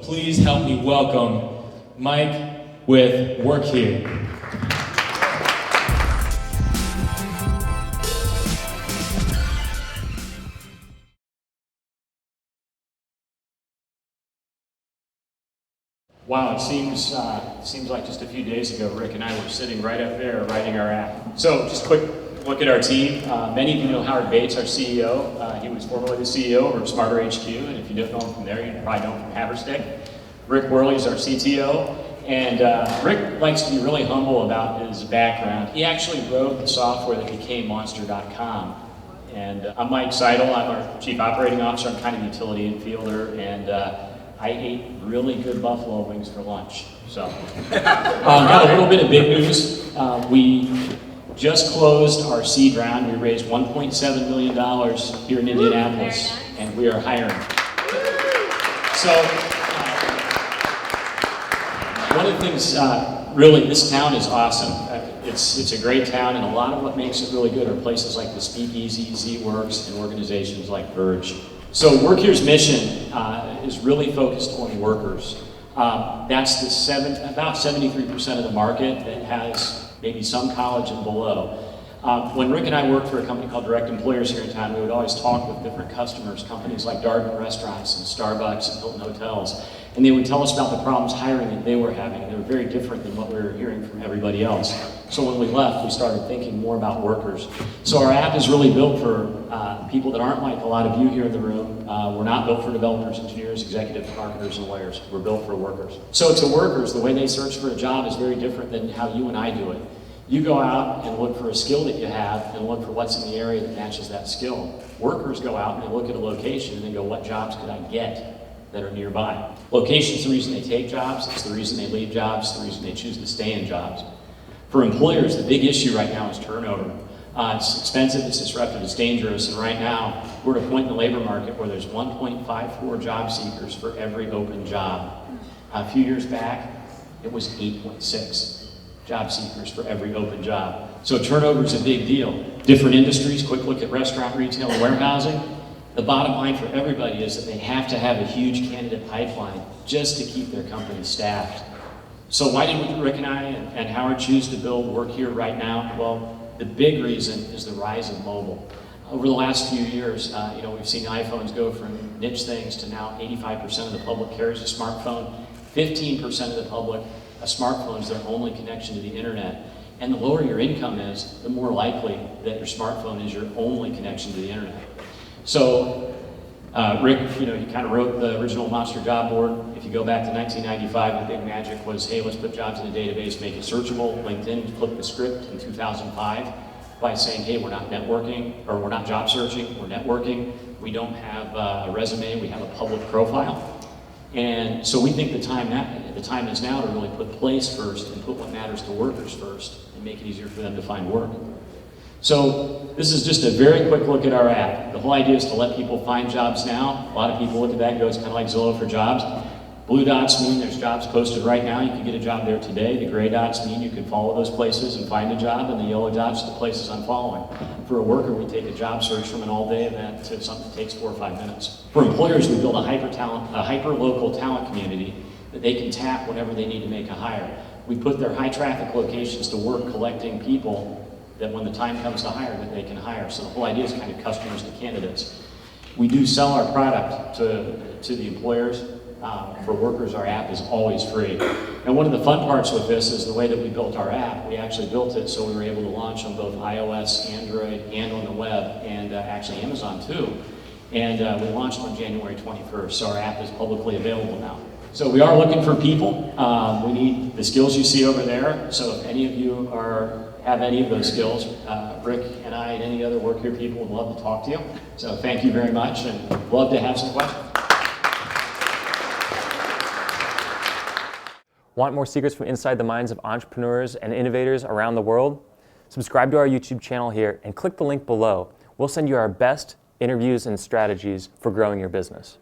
Please help me welcome Mike with WorkHere. Wow, it seems like just a few days ago, Rick and I were sitting right up there writing our app. So just a quick look at our team. Many of you know Howard Bates, our CEO. He was formerly the CEO of Smarter HQ, and if you don't know him from there, you probably know him from Haverstick. Rick Worley is our CTO, and Rick likes to be really humble about his background. He actually wrote the software that became Monster.com. And I'm Mike Seidel, I'm our Chief Operating Officer. I'm kind of utility infielder, and I ate really good buffalo wings for lunch. So, got a little bit of big news. We just closed our seed round. We raised $1.7 million here in Indianapolis, and we are hiring. So, one of the things, really, this town is awesome. It's a great town, and a lot of what makes it really good are places like the Speakeasy, Z-Works, and organizations like Verge. So WorkHere's mission is really focused on workers. That's about 73% of the market that has maybe some college and below. When Rick and I worked for a company called Direct Employers here in town, we would always talk with different customers, companies like Darden Restaurants and Starbucks and Hilton Hotels, and they would tell us about the problems hiring that they were having, and they were very different than what we were hearing from everybody else. So when we left, we started thinking more about workers. So our app is really built for people that aren't like a lot of you here in the room. We're not built for developers, engineers, executives, marketers, and lawyers. We're built for workers. So to workers, the way they search for a job is very different than how you and I do it. You go out and look for a skill that you have and look for what's in the area that matches that skill. Workers go out and they look at a location and they go, what jobs could I get that are nearby? Location's the reason they take jobs, it's the reason they leave jobs, it's the reason they choose to stay in jobs. For employers, the big issue right now is turnover. It's expensive, it's disruptive, it's dangerous, and right now we're at a point in the labor market where there's 1.54 job seekers for every open job. A few years back, it was 8.6 job seekers for every open job. So turnover is a big deal. Different industries, quick look at restaurant, retail, and warehousing. The bottom line for everybody is that they have to have a huge candidate pipeline just to keep their company staffed. So why did Rick and I and Howard choose to build WorkHere right now? Well, the big reason is the rise of mobile. Over the last few years, we've seen iPhones go from niche things to now 85% of the public carries a smartphone. 15% of the public, a smartphone is their only connection to the internet. And the lower your income is, the more likely that your smartphone is your only connection to the internet. So Rick, he kind of wrote the original Monster job board. If you go back to 1995, the big magic was, hey, let's put jobs in a database, make it searchable. LinkedIn flipped the script in 2005 by saying, hey, we're not networking, or we're not job searching, we're networking. We don't have a resume, we have a public profile. And so we think the time is now to really put place first and put what matters to workers first and make it easier for them to find work. So this is just a very quick look at our app. The whole idea is to let people find jobs now. A lot of people look at that and go, it's kind of like Zillow for jobs. Blue dots mean there's jobs posted right now. You can get a job there today. The gray dots mean you can follow those places and find a job, and the yellow dots are the places I'm following. For a worker, we take a job search from an all-day event to something that takes 4 or 5 minutes. For employers, we build a hyper-local talent community that they can tap whenever they need to make a hire. We put their high-traffic locations to work collecting people that when the time comes to hire, that they can hire. So the whole idea is kind of customers to candidates. We do sell our product to the employers. For workers, our app is always free. And one of the fun parts with this is the way that we built our app. We actually built it so we were able to launch on both iOS, Android, and on the web, and actually Amazon too. And we launched on January 21st, so our app is publicly available now. So we are looking for people. We need the skills you see over there. So if any of you have any of those skills, Rick and I and any other WorkHere people would love to talk to you. So thank you very much, and love to have some questions. Want more secrets from inside the minds of entrepreneurs and innovators around the world? Subscribe to our YouTube channel here and click the link below. We'll send you our best interviews and strategies for growing your business.